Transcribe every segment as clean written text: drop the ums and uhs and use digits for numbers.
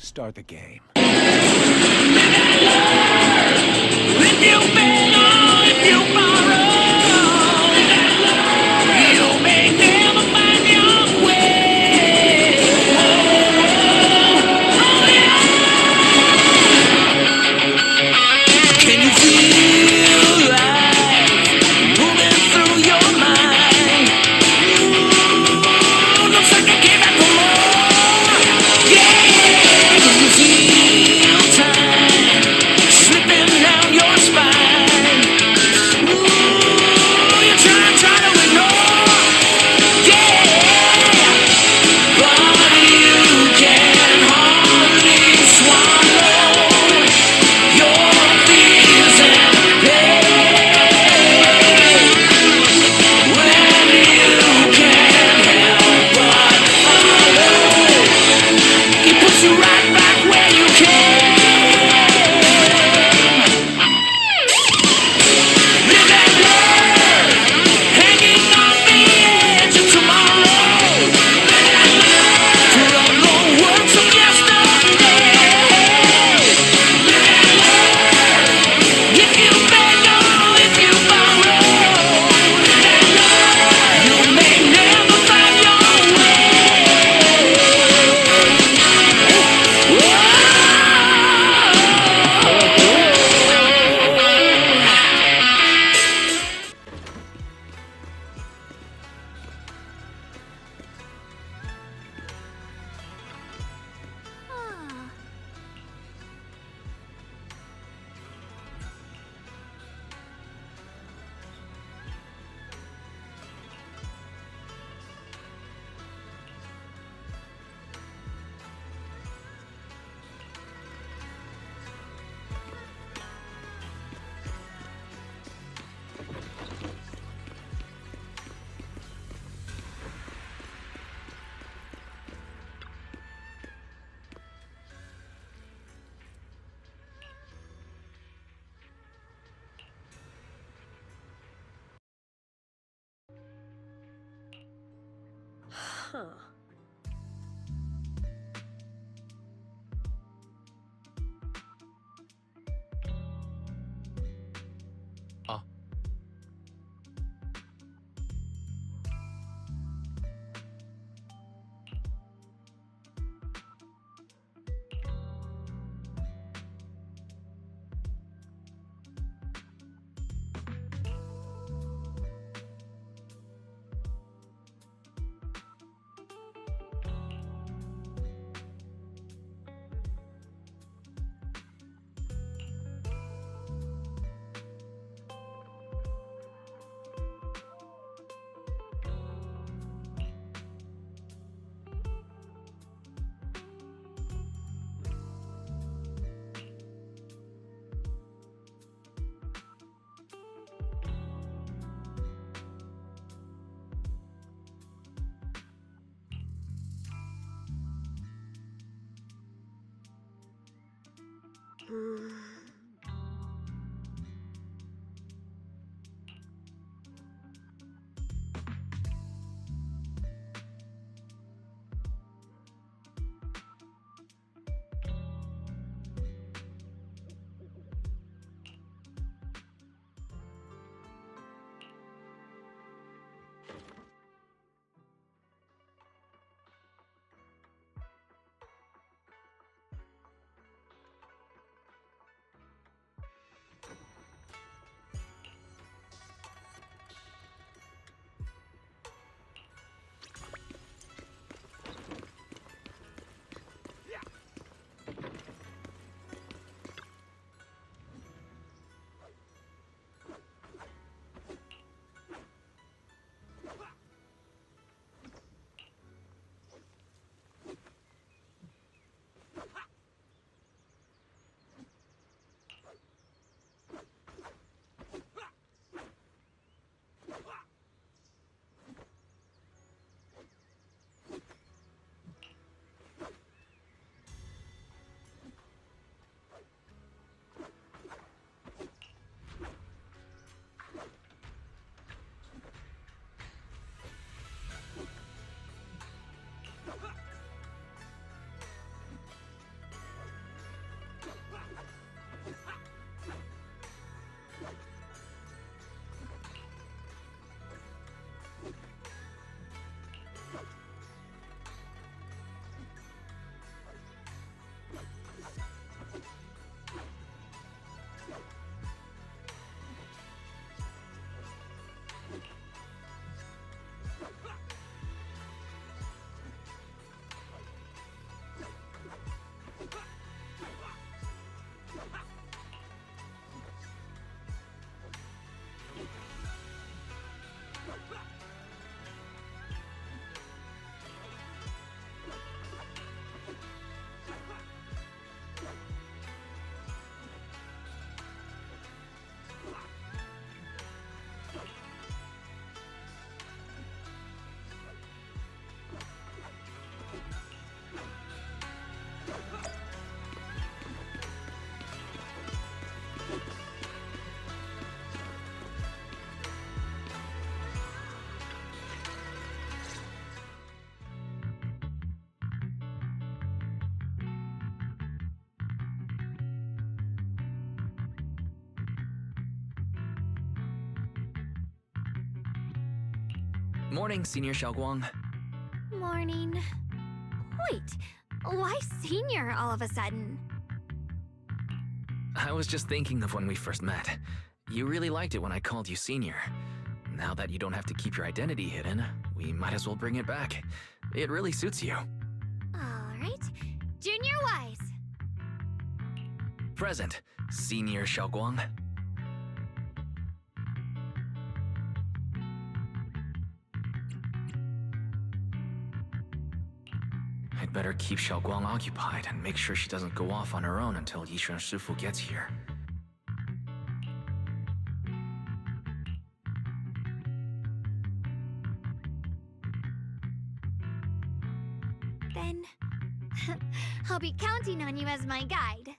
Start the game. If you beg or if you borrow, you may never find your way. Oh, yeah. Can you feel life moving through your mind? Ooh, looks like I came back for more. Yeah. Can you feel time slipping down your spine? Ooh, you're trying to ignore. Yeah, but you can hardly swallow your fears and pain when you can't help but follow. It puts you right back where you came. Live and learn, hanging on the edge of tomorrow. From the words of yesterday. If you beg or if you borrow, you may never find your Morning, Senior Shunguang. Morning. Wait, why senior all of a sudden? I was just thinking of when we first met. You really liked it when I called you Senior. Now that you don't have to keep your identity hidden, we might as well bring it back. It really suits you. Alright. Junior Wise. Present, Senior Shunguang. I'd better keep Shunguang occupied and make sure she doesn't go off on her own until Yishuan Shifu gets here. Then I'll be counting on you as my guide.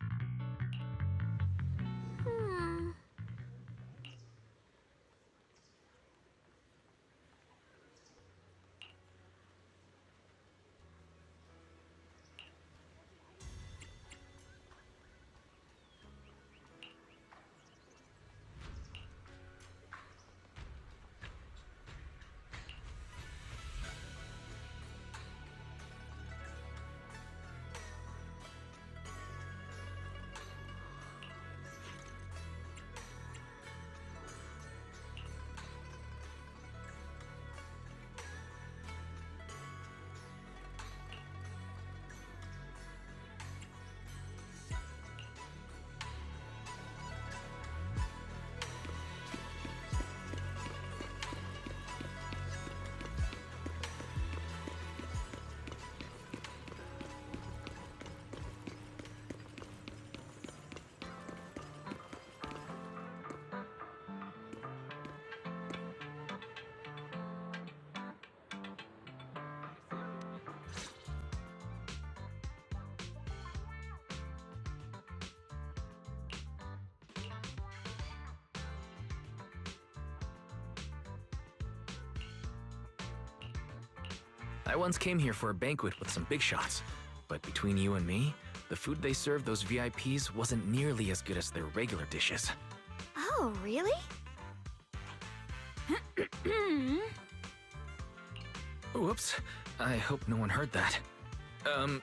I once came here for a banquet with some big shots, but between you and me, the food they served those VIPs wasn't nearly as good as their regular dishes. Oh, really? Whoops, I hope no one heard that.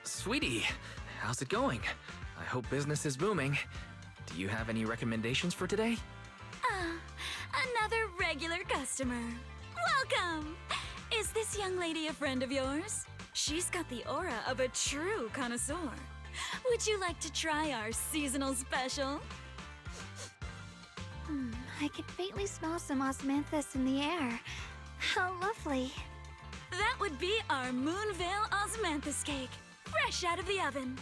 Sweetie, how's it going? I hope business is booming. Do you have any recommendations for today? Another regular customer. Welcome! Is this young lady a friend of yours? She's got the aura of a true connoisseur. Would you like to try our seasonal special? I can faintly smell some osmanthus in the air. How lovely. That would be our Moonveil Osmanthus cake, fresh out of the oven.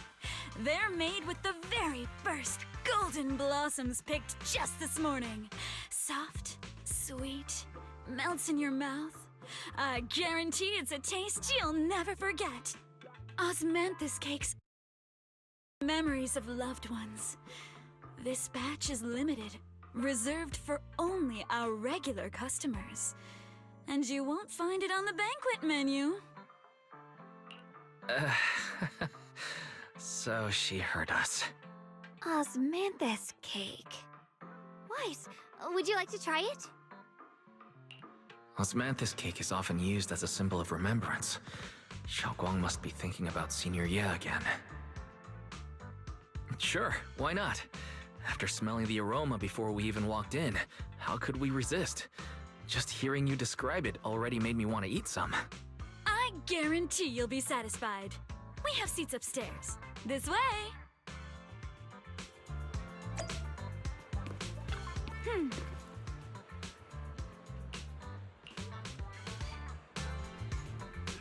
They're made with the very first golden blossoms picked just this morning. Soft, sweet, melts in your mouth. I guarantee it's a taste you'll never forget. Osmanthus cakes, memories of loved ones. This batch is limited, reserved for only our regular customers. And you won't find it on the banquet menu. So she heard us. Osmanthus cake. Wise, would you like to try it? Osmanthus cake is often used as a symbol of remembrance. Shunguang must be thinking about Senior Ye again. Sure, why not? After smelling the aroma before we even walked in, how could we resist? Just hearing you describe it already made me want to eat some. I guarantee you'll be satisfied. We have seats upstairs. This way.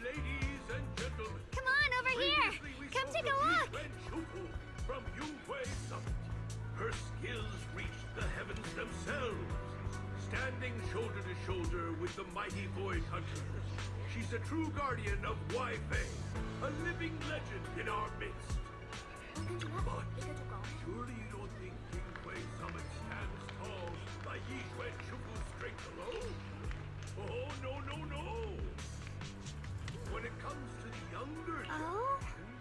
Ladies and gentlemen, Come on, over here! Come take a look! From Yunhui Summit. Her skills reached the heavens themselves. Standing shoulder to shoulder with the mighty Void Hunters, she's a true guardian of Wi-Fei, a living legend in our midst. But surely you don't think Yunhui Summit stands tall by Yishuan Shufu's strength alone? Oh, no, no, no! When it comes to the younger generation,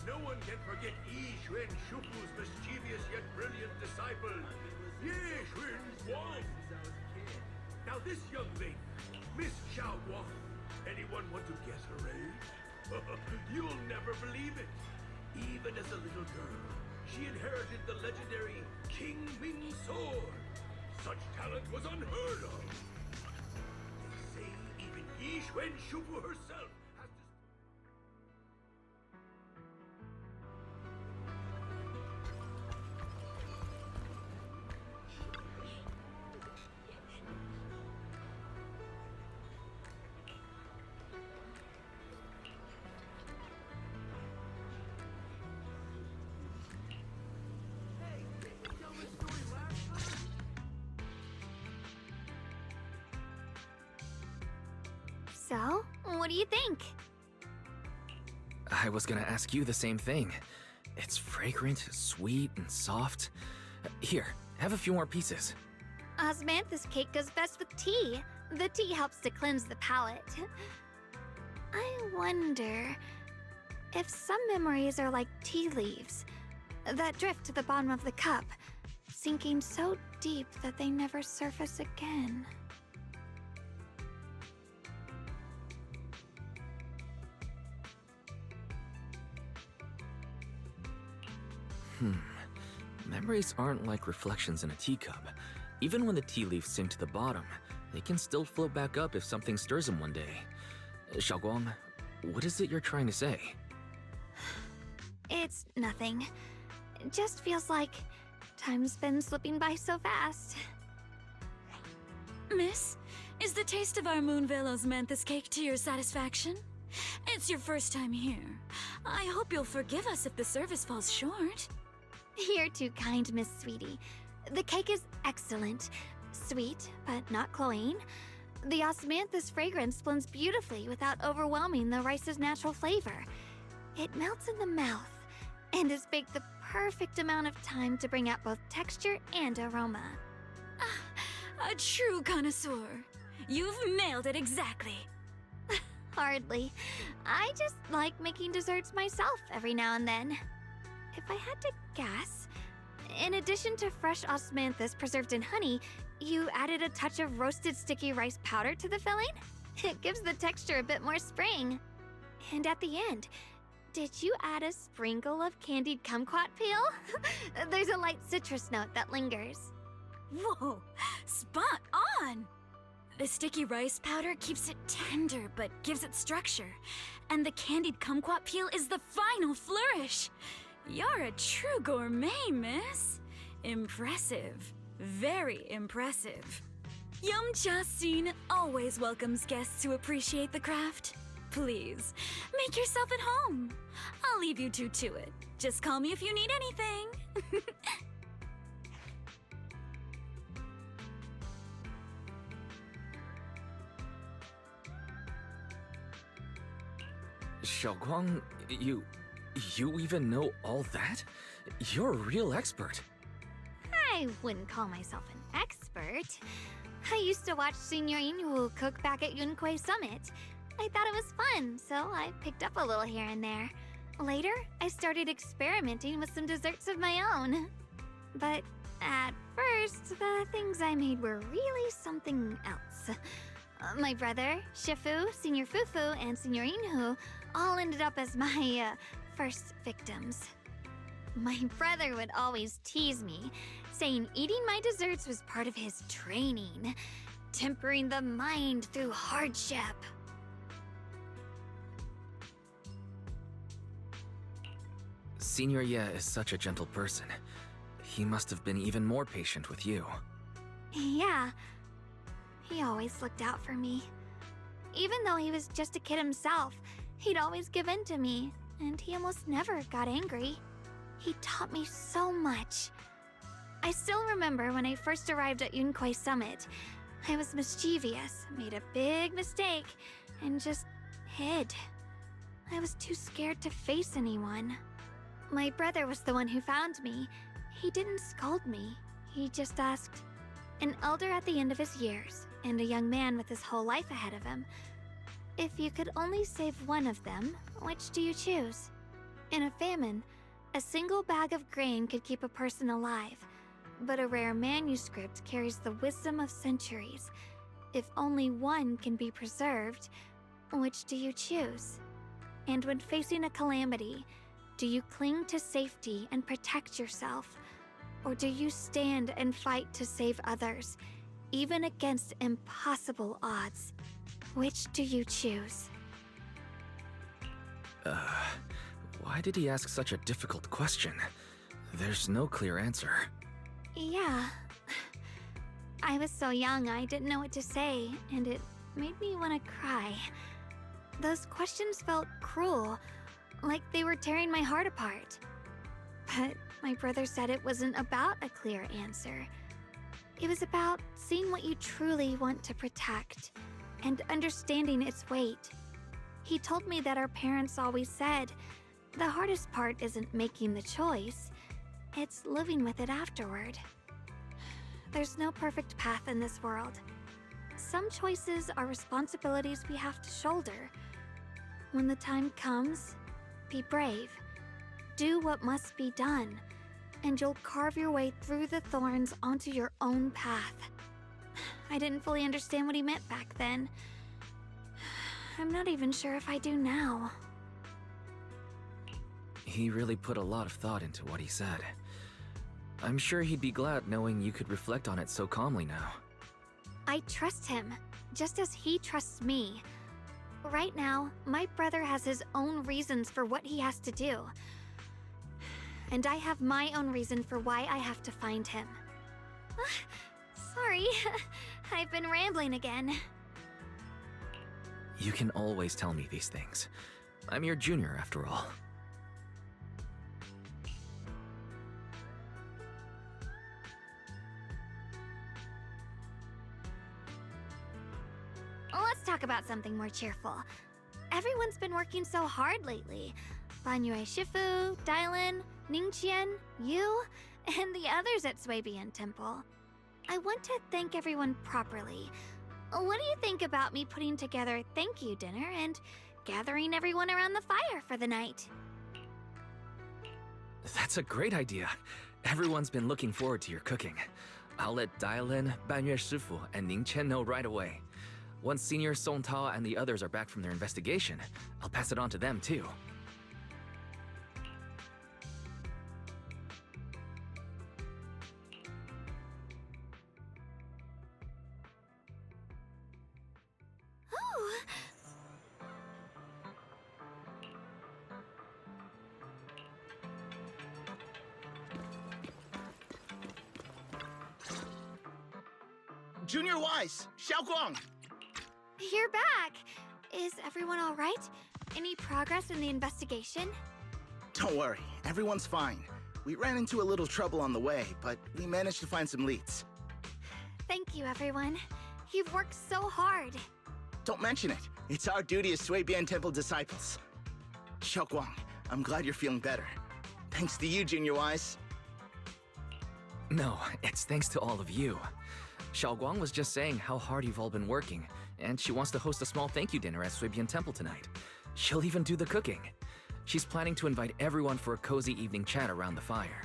no one can forget Yishuan Shufu's mischievous yet brilliant disciple, Yishuan Wang. Now this young lady, Miss Shunguang, anyone want to guess her age? You'll never believe it. Even as a little girl, she inherited the legendary King Ming sword. Such talent was unheard of. They say even Yixuan Shufu herself has to... So, what do you think? I was gonna ask you the same thing. It's fragrant, sweet, and soft. Here, have a few more pieces. Osmanthus cake goes best with tea. The tea helps to cleanse the palate. I wonder if some memories are like tea leaves that drift to the bottom of the cup, sinking so deep that they never surface again. Memories aren't like reflections in a teacup. Even when the tea leaves sink to the bottom, they can still float back up if something stirs them one day. Shunguang, what is it you're trying to say? It's nothing. It just feels like time's been slipping by so fast. Miss, is the taste of our Moonvale Osmanthus cake to your satisfaction? It's your first time here. I hope you'll forgive us if the service falls short. You're too kind, Miss Sweetie. The cake is excellent. Sweet, but not cloying. The osmanthus fragrance blends beautifully without overwhelming the rice's natural flavor. It melts in the mouth and is baked the perfect amount of time to bring out both texture and aroma. A true connoisseur. You've nailed it exactly. Hardly. I just like making desserts myself every now and then. If I had to guess, in addition to fresh osmanthus preserved in honey, you added a touch of roasted sticky rice powder to the filling? It gives the texture a bit more spring. And at the end, did you add a sprinkle of candied kumquat peel? There's a light citrus note that lingers. Whoa, spot on! The sticky rice powder keeps it tender but gives it structure. And the candied kumquat peel is the final flourish. You're a true gourmet, miss. Impressive. Very impressive. Yum Cha Scene always welcomes guests who appreciate the craft. Please, make yourself at home. I'll leave you two to it. Just call me if you need anything. Shunguang, you even know all that? You're a real expert. I wouldn't call myself an expert. I used to watch Senior Inhu cook back at Yunquay Summit. I thought it was fun, so I picked up a little here and there. Later, I started experimenting with some desserts of my own. But at first, the things I made were really something else. My brother, Shifu, Senior Fufu, and Senior Inhu all ended up as my first victims. My brother would always tease me, saying eating my desserts was part of his training, tempering the mind through hardship. Senior Ye is such a gentle person. He must have been even more patient with you. Yeah, he always looked out for me. Even though he was just a kid himself, he'd always give in to me, and he almost never got angry. He taught me so much. I still remember when I first arrived at Yunquay Summit. I was mischievous, made a big mistake, and just hid. I was too scared to face anyone. My brother was the one who found me. He didn't scold me. He just asked, an elder at the end of his years, and a young man with his whole life ahead of him, if you could only save one of them, which do you choose? In a famine, a single bag of grain could keep a person alive, but a rare manuscript carries the wisdom of centuries. If only one can be preserved, which do you choose? And when facing a calamity, do you cling to safety and protect yourself? Or do you stand and fight to save others, even against impossible odds? Which do you choose? Why did he ask such a difficult question? There's no clear answer. Yeah. I was so young I didn't know what to say, and it made me want to cry. Those questions felt cruel, like they were tearing my heart apart. But my brother said it wasn't about a clear answer. It was about seeing what you truly want to protect, and understanding its weight. He told me that our parents always said, the hardest part isn't making the choice, it's living with it afterward. There's no perfect path in this world. Some choices are responsibilities we have to shoulder. When the time comes, be brave. Do what must be done, and you'll carve your way through the thorns onto your own path. I didn't fully understand what he meant back then. I'm not even sure if I do now. He really put a lot of thought into what he said. I'm sure he'd be glad knowing you could reflect on it so calmly now. I trust him, just as he trusts me. Right now, my brother has his own reasons for what he has to do. And I have my own reason for why I have to find him. Sorry, I've been rambling again. You can always tell me these things. I'm your junior, after all. Let's talk about something more cheerful. Everyone's been working so hard lately. Banyue Shifu, Dialyn, Ningqian, you, and the others at Ch5 Temple. I want to thank everyone properly. What do you think about me putting together a thank you dinner and gathering everyone around the fire for the night? That's a great idea. Everyone's been looking forward to your cooking. I'll let Dialyn, Banyue Shifu, and Ningqian know right away. Once Senior Song Tao and the others are back from their investigation, I'll pass it on to them too. Junior Wise, Shunguang. You're back! Is everyone all right? Any progress in the investigation? Don't worry, everyone's fine. We ran into a little trouble on the way, but we managed to find some leads. Thank you, everyone. You've worked so hard. Don't mention it. It's our duty as Ch5 Temple disciples. Shunguang, I'm glad you're feeling better. Thanks to you, Junior Wise. No, it's thanks to all of you. Shunguang was just saying how hard you've all been working, and she wants to host a small thank you dinner at Ch5 Temple tonight. She'll even do the cooking. She's planning to invite everyone for a cozy evening chat around the fire.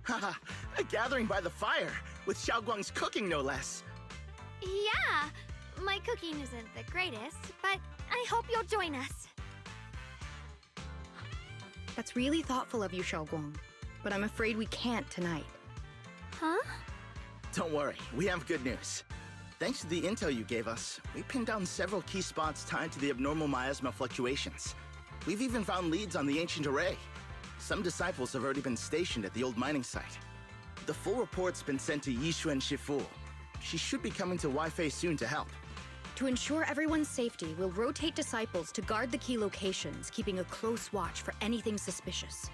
Haha, a gathering by the fire, with Shunguang's cooking no less. Yeah, my cooking isn't the greatest, but I hope you'll join us. That's really thoughtful of you, Shunguang, but I'm afraid we can't tonight. Huh? Don't worry, we have good news. Thanks to the intel you gave us, we pinned down several key spots tied to the abnormal miasma fluctuations. We've even found leads on the ancient array. Some disciples have already been stationed at the old mining site. The full report's been sent to Yishuan Shifu. She should be coming to Wi-Fi soon to help. To ensure everyone's safety, we'll rotate disciples to guard the key locations, keeping a close watch for anything suspicious.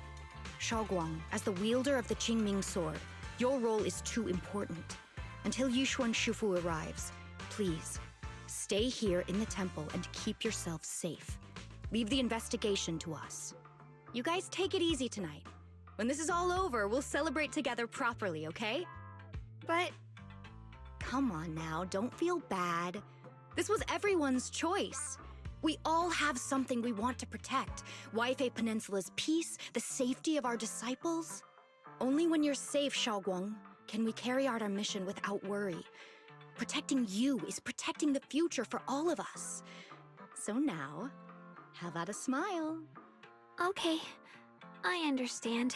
Shunguang, as the wielder of the Qingming sword, your role is too important. Until Yishuan Shifu arrives, please, stay here in the temple and keep yourselves safe. Leave the investigation to us. You guys take it easy tonight. When this is all over, we'll celebrate together properly, okay? But Come on now, don't feel bad. This was everyone's choice. We all have something we want to protect. Wi-Fi Peninsula's peace, the safety of our disciples. Only when you're safe, Shunguang, can we carry out our mission without worry. Protecting you is protecting the future for all of us. So now, how about a smile? Okay, I understand.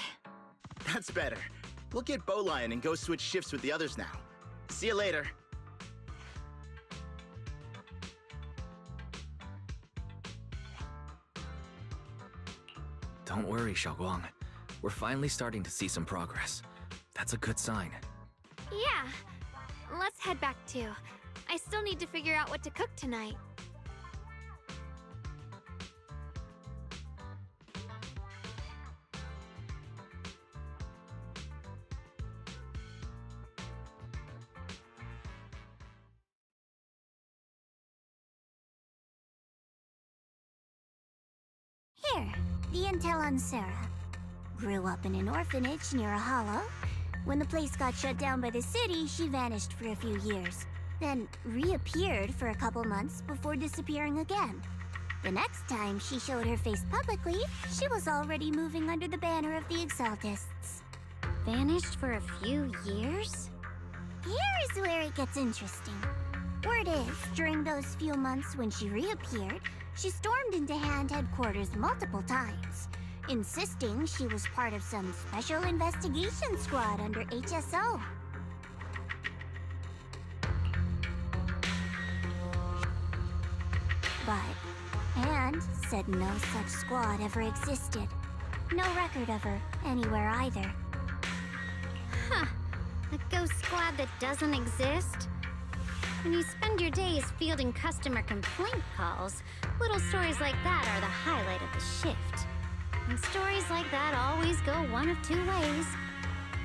That's better. We'll get Bowline and go switch shifts with the others now. See you later. Don't worry, Shunguang. We're finally starting to see some progress. That's a good sign. Yeah, let's head back too. I still need to figure out what to cook tonight. Here, the intel on Sarah. Grew up in an orphanage near a hollow. When the place got shut down by the city, she vanished for a few years. Then reappeared for a couple months before disappearing again. The next time she showed her face publicly, she was already moving under the banner of the Exaltists. Vanished for a few years? Here's where it gets interesting. Word is, during those few months when she reappeared, she stormed into Hand headquarters multiple times, insisting she was part of some special investigation squad under HSO. But Hand said no such squad ever existed. No record of her anywhere either. Huh. A ghost squad that doesn't exist? When you spend your days fielding customer complaint calls, little stories like that are the highlight of the shift. And stories like that always go one of two ways.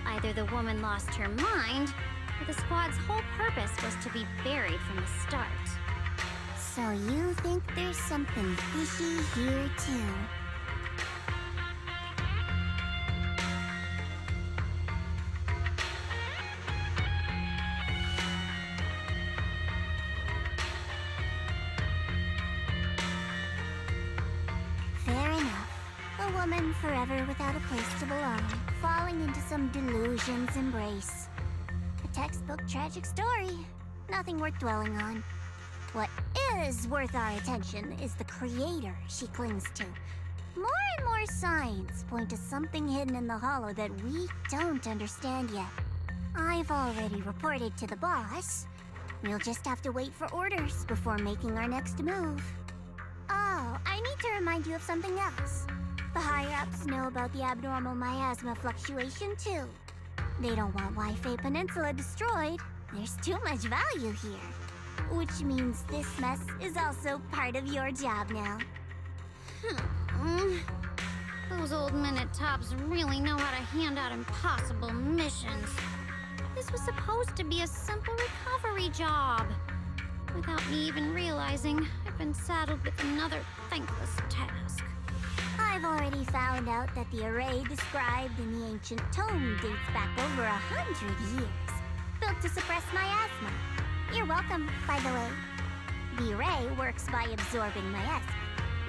Either the woman lost her mind, or the squad's whole purpose was to be buried from the start. So you think there's something fishy here too? Fair enough. A woman forever without a place to belong, falling into some delusion's embrace. A textbook tragic story. Nothing worth dwelling on. What is worth our attention is the creator she clings to. More and more signs point to something hidden in the hollow that we don't understand yet. I've already reported to the boss. We'll just have to wait for orders before making our next move. Oh, I need to remind you of something else. The higher-ups know about the abnormal miasma fluctuation, too. They don't want Wi-Fi Peninsula destroyed. There's too much value here. Which means this mess is also part of your job now. Those old minute tops really know how to hand out impossible missions. This was supposed to be a simple recovery job. Without me even realizing, I've been saddled with another thankless task. I've already found out that the array described in the ancient tome dates back over 100 years, built to suppress miasma. You're welcome, by the way. The array works by absorbing miasma.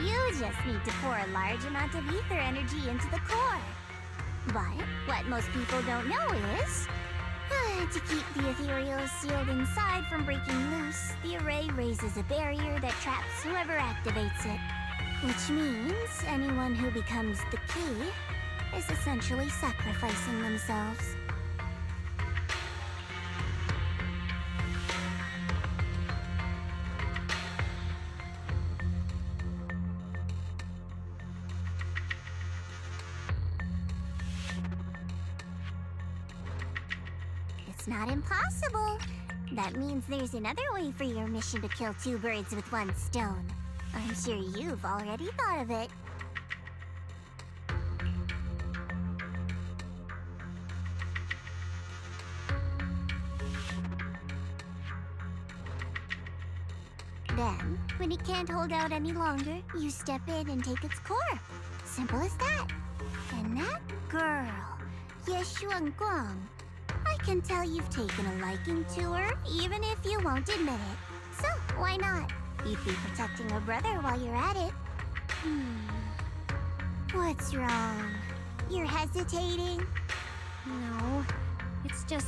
You just need to pour a large amount of ether energy into the core. But what most people don't know is, to keep the ethereal sealed inside from breaking loose, the array raises a barrier that traps whoever activates it. Which means anyone who becomes the key is essentially sacrificing themselves. It's not impossible. That means there's another way for your mission to kill two birds with one stone. I'm sure you've already thought of it. Then, when it can't hold out any longer, you step in and take its core. Simple as that. And that girl, Shunguang, I can tell you've taken a liking to her, even if you won't admit it. So, why not? You'd be protecting her brother while you're at it. What's wrong? You're hesitating? No, it's just,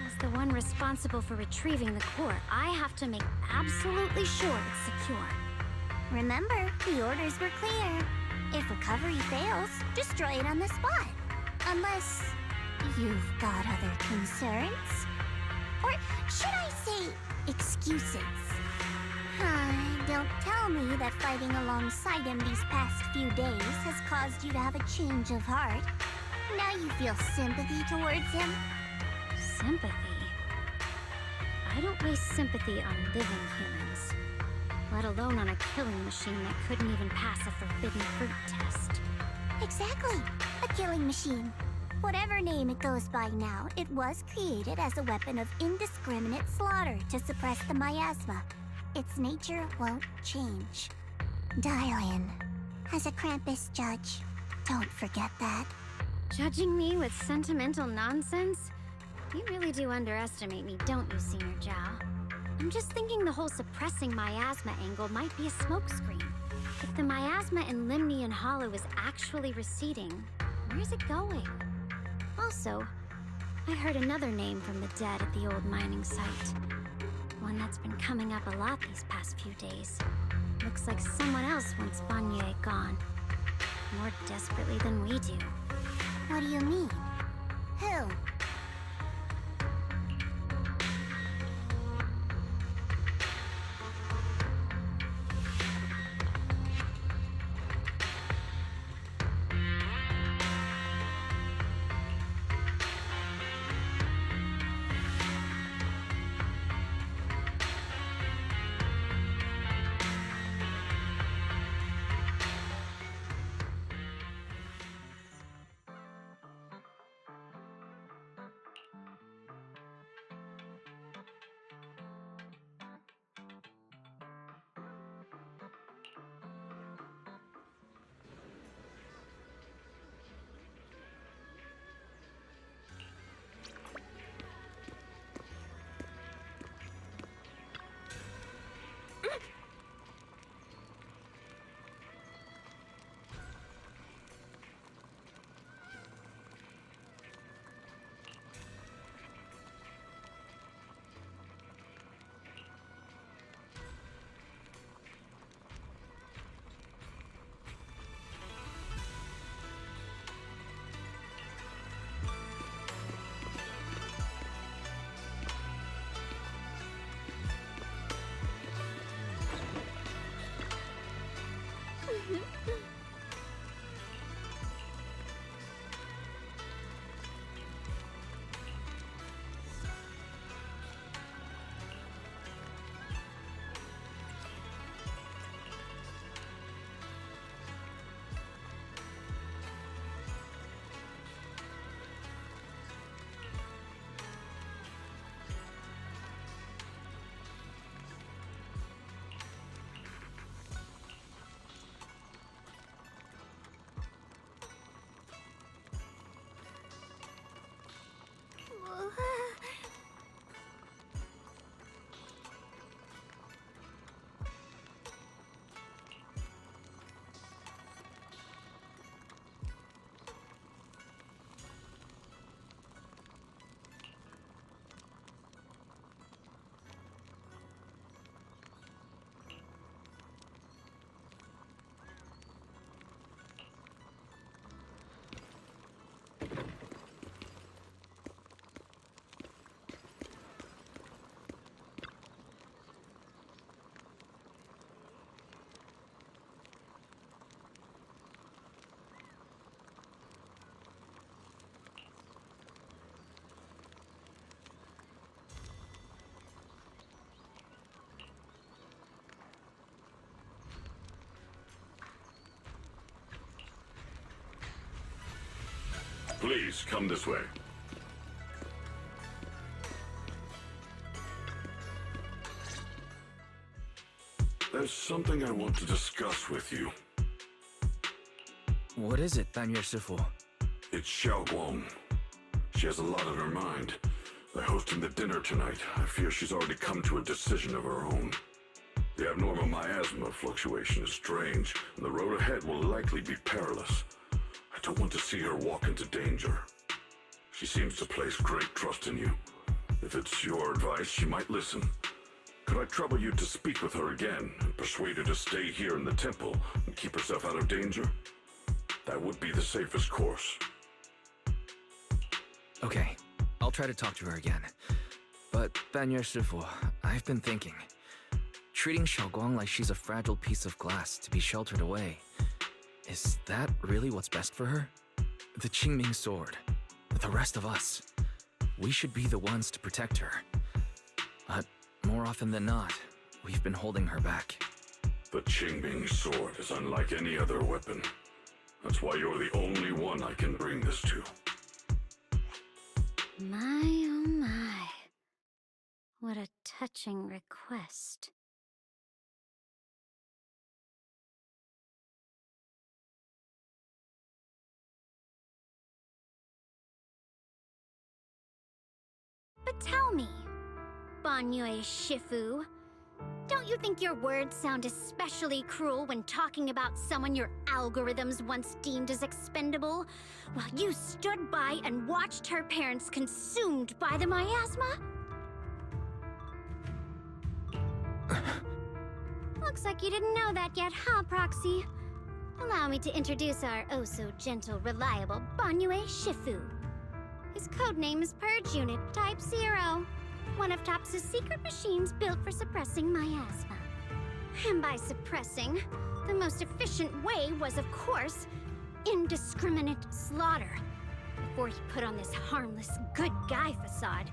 as the one responsible for retrieving the core, I have to make absolutely sure it's secure. Remember, the orders were clear. If recovery fails, destroy it on the spot. Unless you've got other concerns. Or should I say, excuses? Don't tell me that fighting alongside him these past few days has caused you to have a change of heart. Now you feel sympathy towards him? Sympathy? I don't waste sympathy on living humans. Let alone on a killing machine that couldn't even pass a forbidden fruit test. Exactly. A killing machine. Whatever name it goes by now, it was created as a weapon of indiscriminate slaughter to suppress the miasma. Its nature won't change. Dialyn, as a Krampus judge, don't forget that. Judging me with sentimental nonsense? You really do underestimate me, don't you, Senior Zhao? I'm just thinking the whole suppressing miasma angle might be a smokescreen. If the miasma in Limnian Hollow is actually receding, where's it going? Also, I heard another name from the dead at the old mining site. One that's been coming up a lot these past few days. Looks like someone else wants Banyue gone. More desperately than we do. What do you mean? Who? Please, come this way. There's something I want to discuss with you. What is it, Banyue Shifu? It's Shunguang. She has a lot on her mind. They're hosting the dinner tonight. I fear she's already come to a decision of her own. The abnormal miasma fluctuation is strange, and the road ahead will likely be perilous. I don't want to see her walk into danger. She seems to place great trust in you. If it's your advice, she might listen. Could I trouble you to speak with her again and persuade her to stay here in the temple and keep herself out of danger? That would be the safest course. Okay, I'll try to talk to her again. But, Banyue Shifu, I've been thinking. Treating Shunguang like she's a fragile piece of glass to be sheltered away. Is that really what's best for her? The Qingming sword, the rest of us. We should be the ones to protect her. But more often than not, we've been holding her back. The Qingming sword is unlike any other weapon. That's why you're the only one I can bring this to. My, oh my. What a touching request. But tell me, Banyue Shifu, don't you think your words sound especially cruel when talking about someone your algorithms once deemed as expendable, while you stood by and watched her parents consumed by the miasma? Looks like you didn't know that yet, huh, Proxy? Allow me to introduce our oh-so-gentle, reliable Banyue Shifu. His codename is Purge Unit Type 0, one of Tops's secret machines built for suppressing miasma. And by suppressing, the most efficient way was, of course, indiscriminate slaughter. Before he put on this harmless, good guy facade,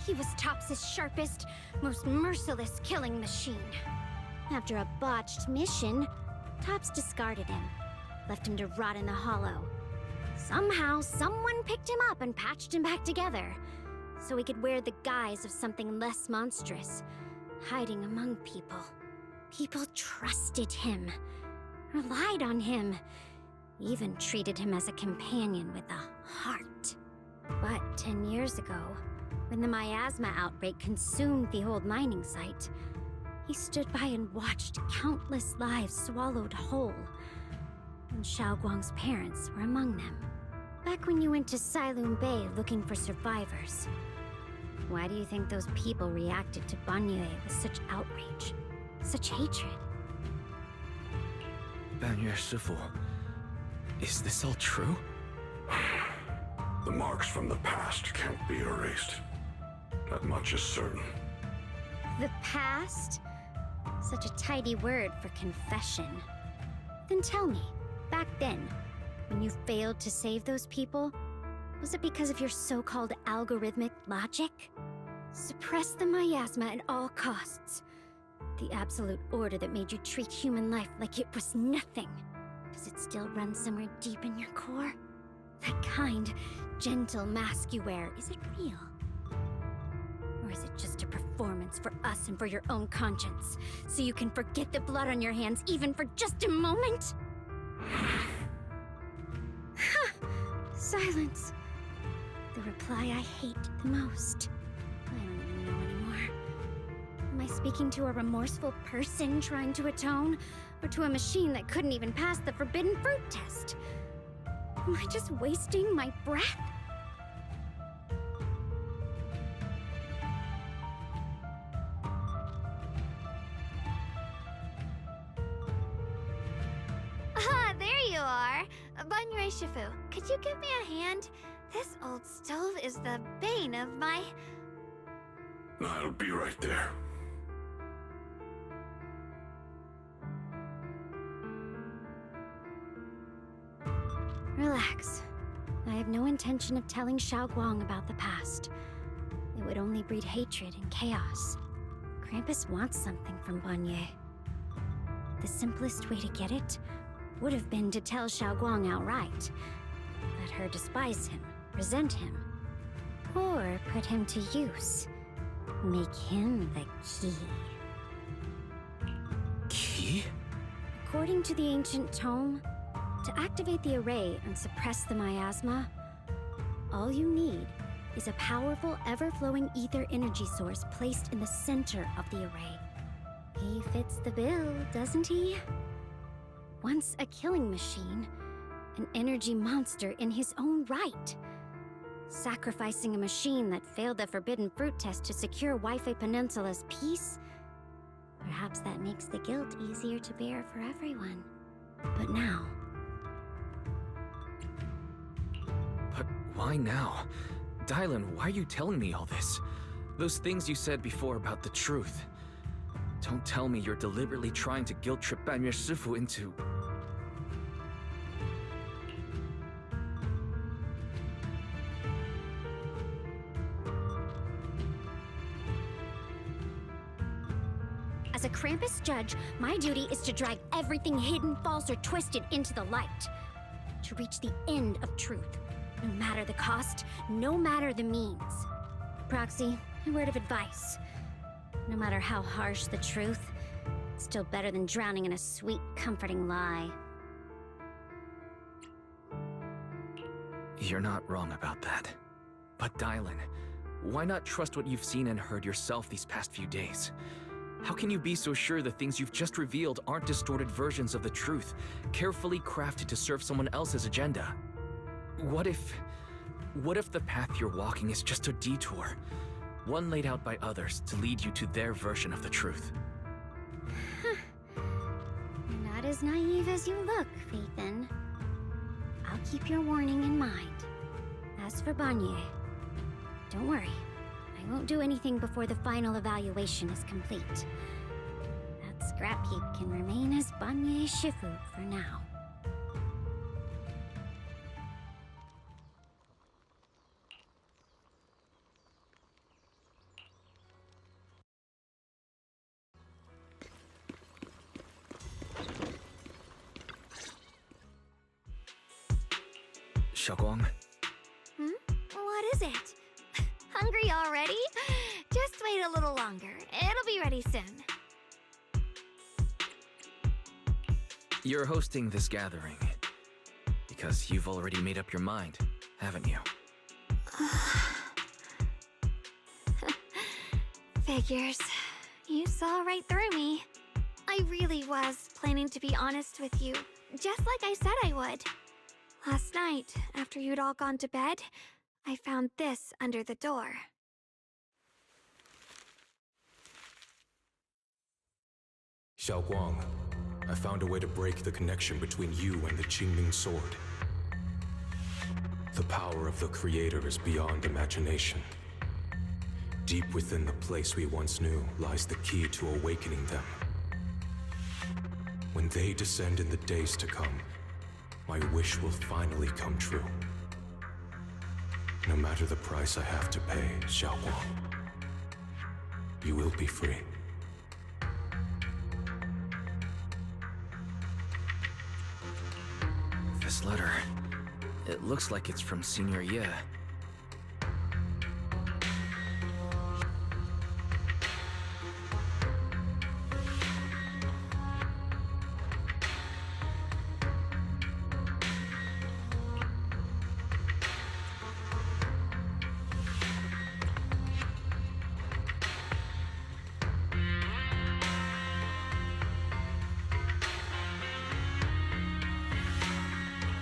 he was Tops's sharpest, most merciless killing machine. After a botched mission, Tops discarded him, left him to rot in the hollow. Somehow, someone picked him up and patched him back together, so he could wear the guise of something less monstrous, hiding among people. People trusted him, relied on him, even treated him as a companion with a heart. But 10 years ago, when the miasma outbreak consumed the old mining site, he stood by and watched countless lives swallowed whole. And Shunguang's parents were among them. Back when you went to Sayless Bay looking for survivors, why do you think those people reacted to Banyue with such outrage, such hatred? Banyue Shifu, is this all true? The marks from the past can't be erased. That much is certain. The past? Such a tidy word for confession. Then tell me, back then, when you failed to save those people, was it because of your so-called algorithmic logic? Suppress the miasma at all costs. The absolute order that made you treat human life like it was nothing. Does it still run somewhere deep in your core? That kind, gentle mask you wear, is it real? Or is it just a performance for us and for your own conscience, so you can forget the blood on your hands even for just a moment? Silence. The reply I hate the most. I don't even know anymore. Am I speaking to a remorseful person trying to atone, or to a machine that couldn't even pass the forbidden fruit test? Am I just wasting my breath? Ah, there you are. Banyue Shifu, could you give me a hand? This old stove is the bane of my... I'll be right there. Relax. I have no intention of telling Shunguang about the past. It would only breed hatred and chaos. Krampus wants something from Banyue. The simplest way to get it would have been to tell Shunguang outright. Let her despise him, resent him, or put him to use. Make him the key. Key? According to the ancient tome, to activate the array and suppress the miasma, all you need is a powerful, ever-flowing ether energy source placed in the center of the array. He fits the bill, doesn't he? Once a killing machine, an energy monster in his own right. Sacrificing a machine that failed the forbidden fruit test to secure Wi-Fi Peninsula's peace? Perhaps that makes the guilt easier to bear for everyone. But now... But why now? Dialyn, why are you telling me all this? Those things you said before about the truth. Don't tell me you're deliberately trying to guilt-trip Banyue Shifu into... As a Krampus judge, my duty is to drag everything hidden, false, or twisted into the light. To reach the end of truth. No matter the cost, no matter the means. Proxy, a word of advice. No matter how harsh the truth, it's still better than drowning in a sweet, comforting lie. You're not wrong about that. But Dialyn, why not trust what you've seen and heard yourself these past few days? How can you be so sure the things you've just revealed aren't distorted versions of the truth, carefully crafted to serve someone else's agenda? What if the path you're walking is just a detour? One laid out by others to lead you to their version of the truth. You're not as naive as you look, Phaethan. I'll keep your warning in mind. As for Banyue, don't worry. I won't do anything before the final evaluation is complete. That scrap heap can remain as Banyue Shifu for now. Shunguang? What is it? Hungry already? Just wait a little longer. It'll be ready soon. You're hosting this gathering because you've already made up your mind, haven't you? Figures. You saw right through me. I really was planning to be honest with you, just like I said I would. Last night, after you'd all gone to bed, I found this under the door. Shunguang, I found a way to break the connection between you and the Qingming sword. The power of the Creator is beyond imagination. Deep within the place we once knew lies the key to awakening them. When they descend in the days to come, my wish will finally come true. No matter the price I have to pay, Shunguang, you will be free. This letter, it looks like it's from Senior Ye.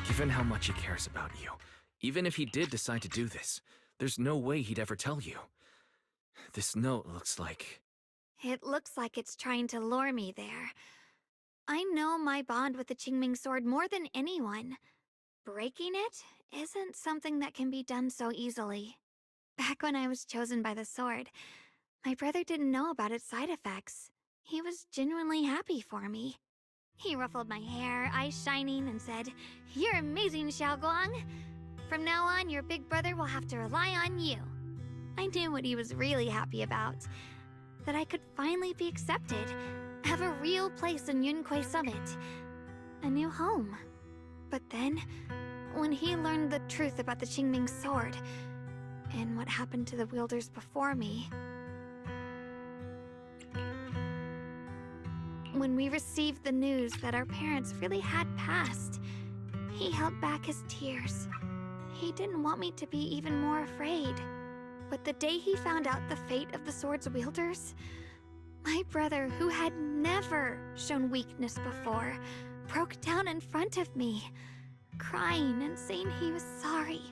Given how much he cares about you, even if he did decide to do this, there's no way he'd ever tell you. This note looks like... It looks like it's trying to lure me there. I know my bond with the Qingming sword more than anyone. Breaking it isn't something that can be done so easily. Back when I was chosen by the sword, my brother didn't know about its side effects. He was genuinely happy for me. He ruffled my hair, eyes shining, and said, "You're amazing, Shunguang. From now on, your big brother will have to rely on you." I knew what he was really happy about. That I could finally be accepted, have a real place in Yunque Summit. A new home. But then, when he learned the truth about the Qingming sword, and what happened to the wielders before me... When we received the news that our parents really had passed, he held back his tears. He didn't want me to be even more afraid. But the day he found out the fate of the sword's wielders, my brother, who had never shown weakness before, broke down in front of me, crying and saying he was sorry,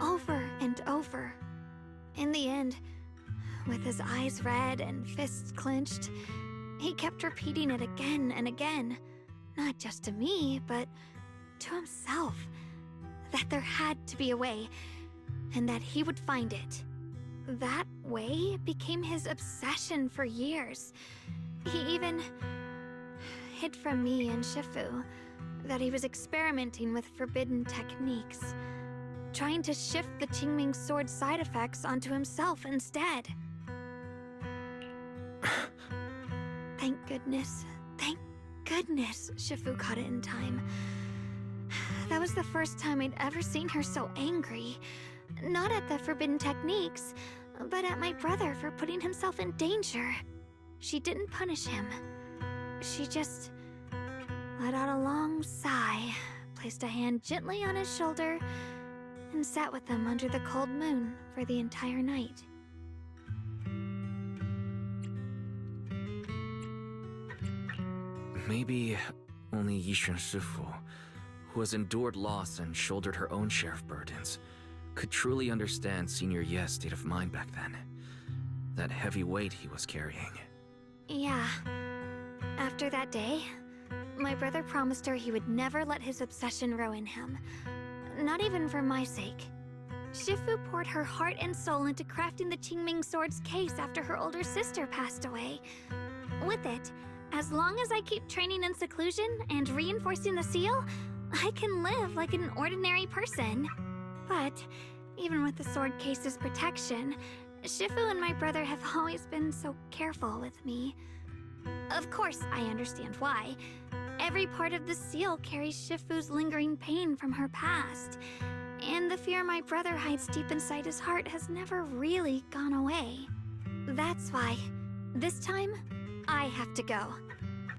over and over. In the end, with his eyes red and fists clenched, he kept repeating it again and again, not just to me, but to himself, that there had to be a way, and that he would find it. That way became his obsession for years. He even hid from me and Shifu that he was experimenting with forbidden techniques, trying to shift the Qingming sword side effects onto himself instead. Thank goodness Shifu caught it in time. That was the first time I'd ever seen her so angry. Not at the forbidden techniques, but at my brother for putting himself in danger. She didn't punish him. She just let out a long sigh, placed a hand gently on his shoulder, and sat with him under the cold moon for the entire night. Maybe only Yishun Shifu, who has endured loss and shouldered her own share of burdens, could truly understand Senior Ye's state of mind back then. That heavy weight he was carrying. Yeah. After that day, my brother promised her he would never let his obsession ruin him. Not even for my sake. Shifu poured her heart and soul into crafting the Qingming sword's case after her older sister passed away. With it, as long as I keep training in seclusion and reinforcing the seal, I can live like an ordinary person. But even with the sword case's protection, Shifu and my brother have always been so careful with me. Of course, I understand why. Every part of the seal carries Shifu's lingering pain from her past, and the fear my brother hides deep inside his heart has never really gone away. That's why, this time, I have to go.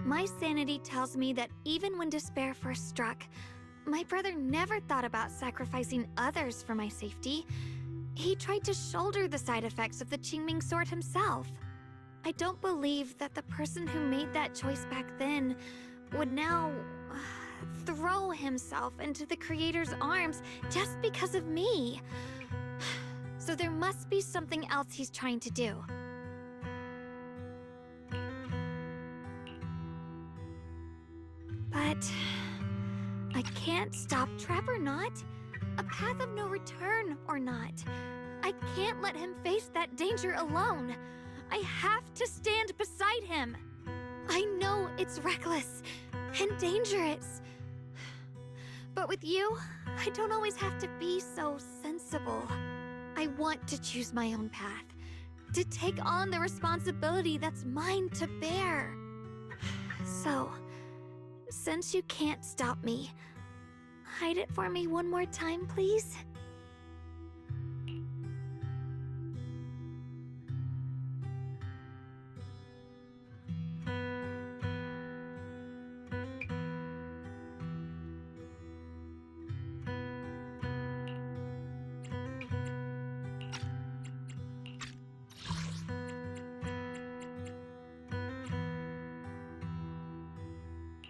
My sanity tells me that even when despair first struck, my brother never thought about sacrificing others for my safety. He tried to shoulder the side effects of the Qingming sword himself. I don't believe that the person who made that choice back then would now throw himself into the Creator's arms just because of me. So there must be something else he's trying to do. But I can't stop Trap or not, a path of no return or not. I can't let him face that danger alone. I have to stand beside him. I know it's reckless and dangerous. But with you, I don't always have to be so sensible. I want to choose my own path, to take on the responsibility that's mine to bear. So, since you can't stop me, hide it for me one more time, please?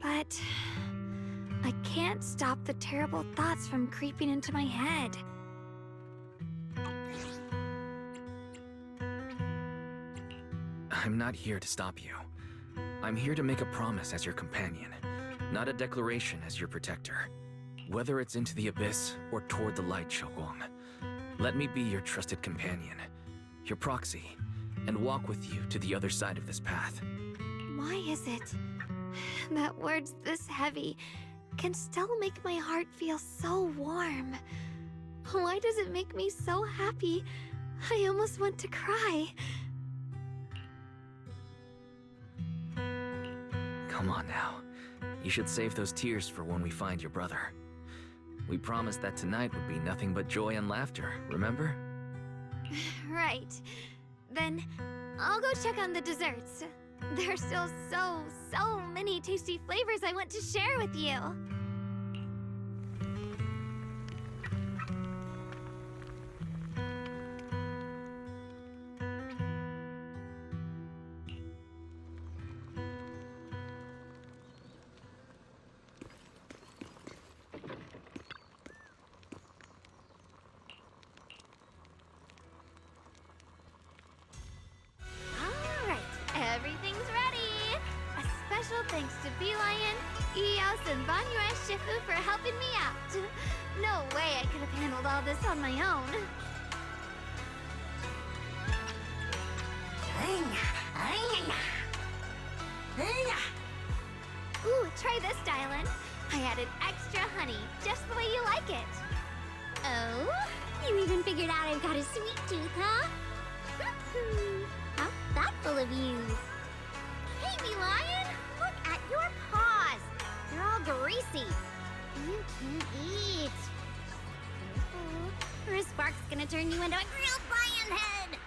But I can't stop the terrible thoughts from creeping into my head. I'm not here to stop you. I'm here to make a promise as your companion, not a declaration as your protector. Whether it's into the abyss or toward the light, Shunguang, let me be your trusted companion, your proxy, and walk with you to the other side of this path. Why is it that words this heavy can still make my heart feel so warm? Why does it make me so happy I almost want to cry? Come on now. You should save those tears for when we find your brother. We promised that tonight would be nothing but joy and laughter, remember? Right. Then I'll go check on the desserts. There are still so many tasty flavors I want to share with you. all this on my own. Ooh, try this, Dialyn. I added extra honey, just the way you like it. Oh? You even figured out I've got a sweet tooth, huh? How thoughtful of you. Hey, me lion! Look at your paws! They're all greasy. You can't eat. Or a spark's gonna turn you into a grilled lion head!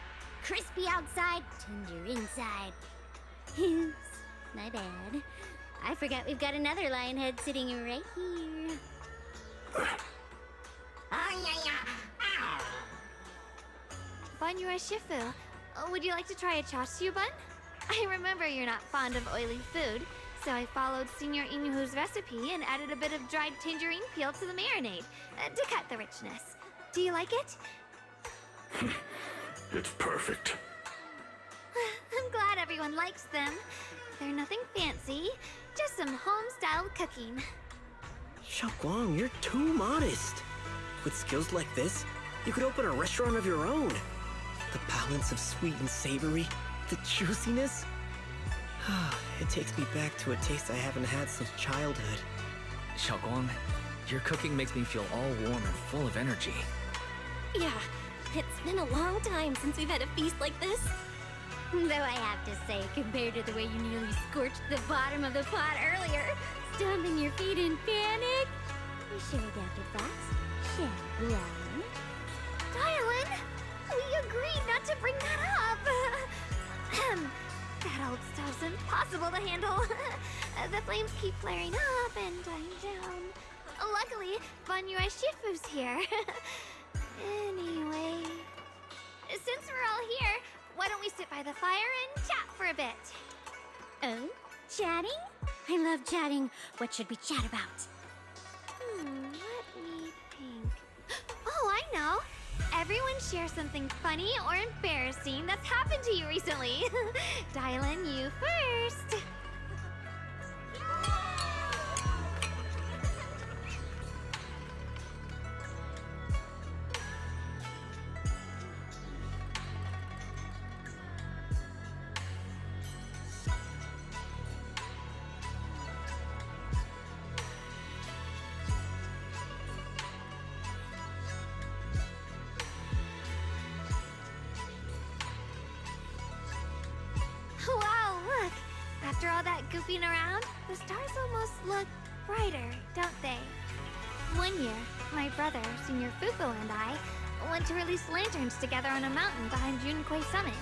Crispy outside, tender inside. Oops, my bad. I forgot we've got another lion head sitting right here. Banyue Shifu, would you like to try a Ch5 bun? I remember you're not fond of oily food, so I followed Senior Inuhu's recipe and added a bit of dried tangerine peel to the marinade to cut the richness. Do you like it? It's perfect. I'm glad everyone likes them. They're nothing fancy, just some home-style cooking. Shunguang, you're too modest. With skills like this, you could open a restaurant of your own. The balance of sweet and savory, the juiciness. It takes me back to a taste I haven't had since childhood. Shunguang, your cooking makes me feel all warm and full of energy. Yeah, it's been a long time since we've had a feast like this. Though I have to say, compared to the way you nearly scorched the bottom of the pot earlier, stomping your feet in panic, you sure adapted fast, Shunguang. Dialyn, we agreed not to bring that up. That old stuff's impossible to handle. The flames keep flaring up and dying down. Luckily, Banyue Shifu's here. Anyway, since we're all here, why don't we sit by the fire and chat for a bit? Oh? Chatting? I love chatting. What should we chat about? Let me think. Oh, I know. Everyone share something funny or embarrassing that's happened to you recently. Dialyn, you first. Wow, look! After all that goofing around, the stars almost look brighter, don't they? One year, my brother, Senior Fufu, and I went to release lanterns together on a mountain behind Junquei Summit.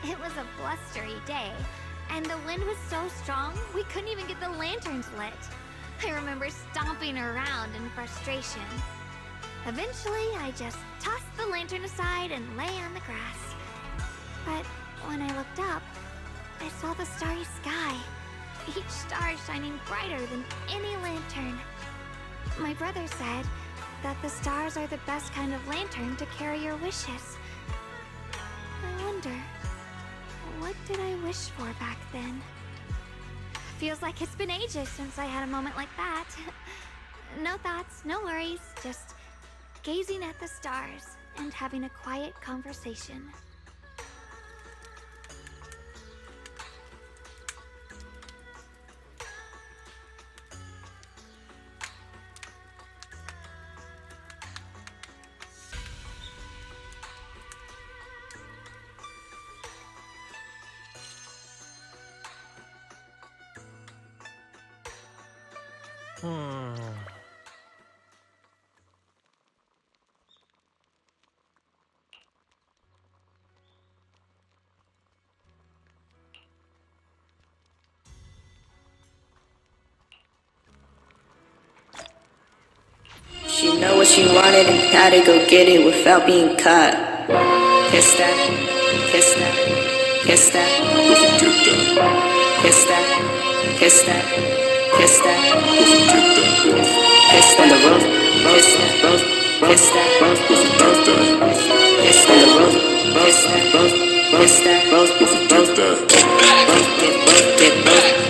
It was a blustery day, and the wind was so strong we couldn't even get the lanterns lit. I remember stomping around in frustration. Eventually, I just tossed the lantern aside and lay on the grass. But when I looked up, I saw the starry sky, each star shining brighter than any lantern. My brother said that the stars are the best kind of lantern to carry your wishes. I wonder, what did I wish for back then? Feels like it's been ages since I had a moment like that. No thoughts, no worries, just gazing at the stars and having a quiet conversation. She know what she wanted and how to go get it without being caught. Kiss that, kiss that, kiss that, kiss that, kiss that, kiss that, kiss on the roof, kiss that, kiss that, kiss on the roof, kiss that, kiss that, kiss that,